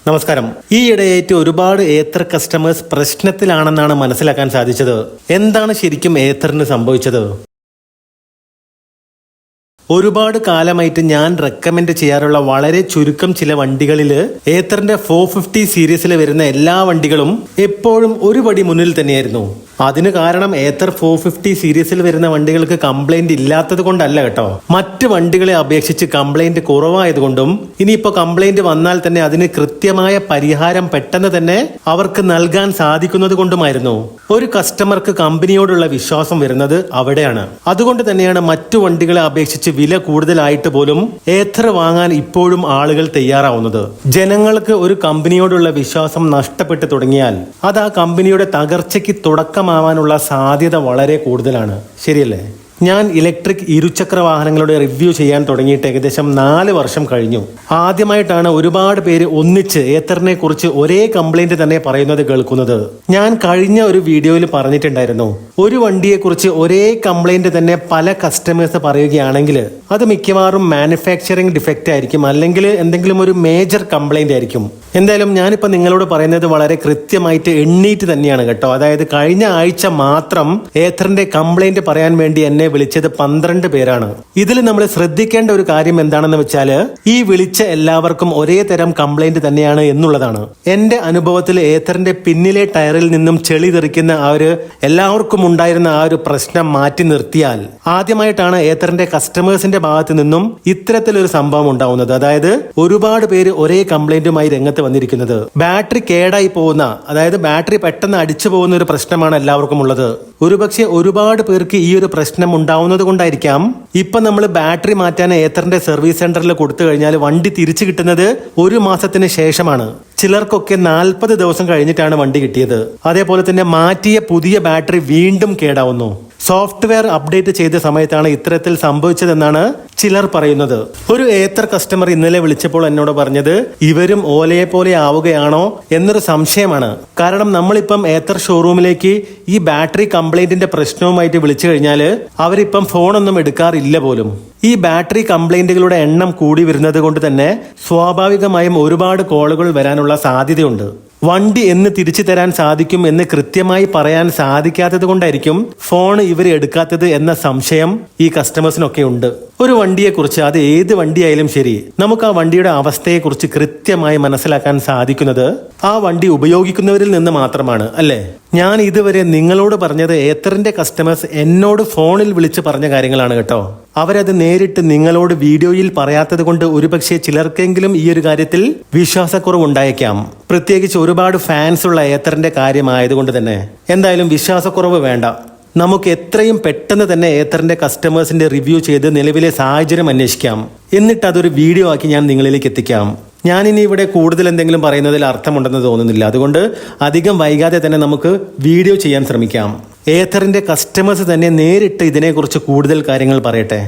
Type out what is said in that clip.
നമസ്കാരം. ഈയിടെയായിട്ട് ഒരുപാട് ഏത്തർ കസ്റ്റമേഴ്സ് പ്രശ്നത്തിലാണെന്നാണ് മനസ്സിലാക്കാൻ സാധിച്ചത്. എന്താണ് ശരിക്കും ഏത്തറിന് സംഭവിച്ചത്? ഒരുപാട് കാലമായിട്ട് ഞാൻ റെക്കമെൻഡ് ചെയ്യാറുള്ള വളരെ ചുരുക്കം ചില വണ്ടികളിൽ ഏത്തറിന്റെ 450 സീരീസിൽ വരുന്ന എല്ലാ വണ്ടികളും എപ്പോഴും ഒരു പടി മുന്നിൽ തന്നെയായിരുന്നു. അതിന് കാരണം ഏത്തർ 450 സീരീസിൽ വരുന്ന വണ്ടികൾക്ക് കംപ്ലൈന്റ് ഇല്ലാത്തത് കൊണ്ടല്ല കേട്ടോ. മറ്റ് വണ്ടികളെ അപേക്ഷിച്ച് കംപ്ലൈന്റ് കുറവായതുകൊണ്ടും ഇനിയിപ്പോ കംപ്ലൈന്റ് വന്നാൽ തന്നെ അതിന് കൃത്യമായ പരിഹാരം പെട്ടെന്ന് തന്നെ അവർക്ക് നൽകാൻ സാധിക്കുന്നത് കൊണ്ടുമായിരുന്നു. ഒരു കസ്റ്റമർക്ക് കമ്പനിയോടുള്ള വിശ്വാസം വരുന്നത് അവിടെയാണ്. അതുകൊണ്ട് തന്നെയാണ് മറ്റു വണ്ടികളെ അപേക്ഷിച്ച് വില കൂടുതലായിട്ട് പോലും ഏത്തർ വാങ്ങാൻ ഇപ്പോഴും ആളുകൾ തയ്യാറാവുന്നത്. ജനങ്ങൾക്ക് ഒരു കമ്പനിയോടുള്ള വിശ്വാസം നഷ്ടപ്പെട്ടു തുടങ്ങിയാൽ അത് ആ കമ്പനിയുടെ തകർച്ചയ്ക്ക് തുടക്കമാവാനുള്ള സാധ്യത വളരെ കൂടുതലാണ്. ശരിയല്ലേ? ഞാൻ ഇലക്ട്രിക് ഇരുചക്ര വാഹനങ്ങളുടെ റിവ്യൂ ചെയ്യാൻ തുടങ്ങിയിട്ട് ഏകദേശം 4 വർഷം കഴിഞ്ഞു. ആദ്യമായിട്ടാണ് ഒരുപാട് പേര് ഒന്നിച്ച് ഏത്തറിനെ കുറിച്ച് ഒരേ കംപ്ലൈന്റ് തന്നെ പറയുന്നത് കേൾക്കുന്നത്. ഞാൻ കഴിഞ്ഞ ഒരു വീഡിയോയിൽ പറഞ്ഞിട്ടുണ്ടായിരുന്നു, ഒരു വണ്ടിയെ കുറിച്ച് ഒരേ കംപ്ലൈന്റ് തന്നെ പല കസ്റ്റമേഴ്സ് പറയുകയാണെങ്കിൽ അത് മിക്കവാറും മാനുഫാക്ചറിങ് ഡിഫക്റ്റ് ആയിരിക്കും, അല്ലെങ്കിൽ എന്തെങ്കിലും ഒരു മേജർ കംപ്ലൈന്റ് ആയിരിക്കും. എന്തായാലും ഞാനിപ്പോൾ നിങ്ങളോട് പറയുന്നത് വളരെ കൃത്യമായിട്ട് എണ്ണീറ്റ് തന്നെയാണ് കേട്ടോ. അതായത് കഴിഞ്ഞ ആഴ്ച മാത്രം ഏത്തറിന്റെ കംപ്ലൈന്റ് പറയാൻ വേണ്ടി എന്നെ വിളിച്ചത് 12 പേരാണ്. ഇതിൽ നമ്മൾ ശ്രദ്ധിക്കേണ്ട ഒരു കാര്യം എന്താണെന്ന് വെച്ചാൽ ഈ വിളിച്ച എല്ലാവർക്കും ഒരേ തരം കംപ്ലൈന്റ് തന്നെയാണ് എന്നുള്ളതാണ്. എന്റെ അനുഭവത്തിൽ ഏത്തറിന്റെ പിന്നിലെ ടയറിൽ നിന്നും ചെളി തെറിക്കുന്ന എല്ലാവർക്കും ഉണ്ടായിരുന്ന ആ ഒരു പ്രശ്നം മാറ്റി നിർത്തിയാൽ ആദ്യമായിട്ടാണ് ഏത്തറിന്റെ കസ്റ്റമേഴ്സിന്റെ ഭാഗത്ത് നിന്നും ഇത്തരത്തിലൊരു സംഭവം ഉണ്ടാവുന്നത്. അതായത് ഒരുപാട് പേര് ഒരേ കംപ്ലൈന്റുമായി രംഗത്ത് വന്നിരിക്കുന്നത്. ബാറ്ററി കേടായി പോകുന്ന, അതായത് ബാറ്ററി പെട്ടെന്ന് അടിച്ചു പോകുന്ന ഒരു പ്രശ്നമാണ് എല്ലാവർക്കും ഉള്ളത്. ഒരുപക്ഷെ ഒരുപാട് പേർക്ക് ഈ ഒരു പ്രശ്നം ഉണ്ടാവുന്നത് കൊണ്ടായിരിക്കാം ഇപ്പൊ നമ്മൾ ബാറ്ററി മാറ്റാൻ ഏത്തറിന്റെ സർവീസ് സെന്ററിൽ കൊടുത്തു കഴിഞ്ഞാൽ വണ്ടി തിരിച്ചു കിട്ടുന്നത് 1 മാസത്തിന് ശേഷമാണ്. ചിലർക്കൊക്കെ 40 ദിവസം കഴിഞ്ഞിട്ടാണ് വണ്ടി കിട്ടിയത്. അതേപോലെ തന്നെ മാറ്റിയ പുതിയ ബാറ്ററി വീണ്ടും കേടാവുന്നു. സോഫ്റ്റ്വെയർ അപ്ഡേറ്റ് ചെയ്ത സമയത്താണ് ഇത്തരത്തിൽ സംഭവിച്ചതെന്നാണ് ചിലർ പറയുന്നത്. ഒരു ഏത്തർ കസ്റ്റമർ ഇന്നലെ വിളിച്ചപ്പോൾ എന്നോട് പറഞ്ഞത് ഇവരും ഓലയെ പോലെ ആവുകയാണോ എന്നൊരു സംശയമാണ്. കാരണം നമ്മളിപ്പം ഏത്തർ ഷോറൂമിലേക്ക് ഈ ബാറ്ററി കംപ്ലൈന്റിന്റെ പ്രശ്നവുമായിട്ട് വിളിച്ചു കഴിഞ്ഞാൽ അവരിപ്പം ഫോണൊന്നും എടുക്കാറില്ല പോലും. ഈ ബാറ്ററി കംപ്ലൈന്റുകളുടെ എണ്ണം കൂടി വരുന്നത് കൊണ്ട് തന്നെ സ്വാഭാവികമായും ഒരുപാട് കോളുകൾ വരാനുള്ള സാധ്യതയുണ്ട്. വണ്ടി എന്ന് തിരിച്ചു തരാൻ സാധിക്കും എന്ന് കൃത്യമായി പറയാൻ സാധിക്കാത്തത് കൊണ്ടായിരിക്കും ഫോൺ ഇവർ എടുക്കാത്തത് എന്ന സംശയം ഈ കസ്റ്റമേഴ്സിനൊക്കെ ഉണ്ട്. ഒരു വണ്ടിയെക്കുറിച്ച്, അത് ഏത് വണ്ടിയായാലും ശരി, നമുക്ക് ആ വണ്ടിയുടെ അവസ്ഥയെക്കുറിച്ച് കൃത്യമായി മനസ്സിലാക്കാൻ സാധിക്കുന്നത് ആ വണ്ടി ഉപയോഗിക്കുന്നവരിൽ നിന്ന് മാത്രമാണ്, അല്ലേ? ഞാൻ ഇതുവരെ നിങ്ങളോട് പറഞ്ഞത് ഏത്തറിന്റെ കസ്റ്റമേഴ്സ് എന്നോട് ഫോണിൽ വിളിച്ച് പറഞ്ഞ കാര്യങ്ങളാണ് കേട്ടോ. അവരത് നേരിട്ട് നിങ്ങളോട് വീഡിയോയിൽ പറയാത്തത് കൊണ്ട് ഒരുപക്ഷെ ചിലർക്കെങ്കിലും ഈ ഒരു കാര്യത്തിൽ വിശ്വാസക്കുറവുണ്ടായേക്കാം. പ്രത്യേകിച്ച് ഒരുപാട് ഫാൻസ് ഉള്ള ഏത്തറിന്റെ കാര്യമായതുകൊണ്ട് തന്നെ. എന്തായാലും വിശ്വാസക്കുറവ് വേണ്ട. നമുക്ക് എത്രയും പെട്ടെന്ന് തന്നെ ഏത്തറിന്റെ കസ്റ്റമേഴ്സിന്റെ റിവ്യൂ ചെയ്ത് നിലവിലെ സാഹചര്യം അന്വേഷിക്കാം. എന്നിട്ട് അതൊരു വീഡിയോ ആക്കി ഞാൻ നിങ്ങളിലേക്ക് എത്തിക്കാം. ഞാനിനി ഇവിടെ കൂടുതൽ എന്തെങ്കിലും പറയുന്നതിൽ അർത്ഥമുണ്ടെന്ന് തോന്നുന്നില്ല. അതുകൊണ്ട് അധികം വൈകാതെ തന്നെ നമുക്ക് വീഡിയോ ചെയ്യാൻ ശ്രമിക്കാം. ഏത്തറിന്റെ കസ്റ്റമേഴ്സ് തന്നെ നേരിട്ട് ഇതിനെക്കുറിച്ച് കൂടുതൽ കാര്യങ്ങൾ പറയട്ടെ.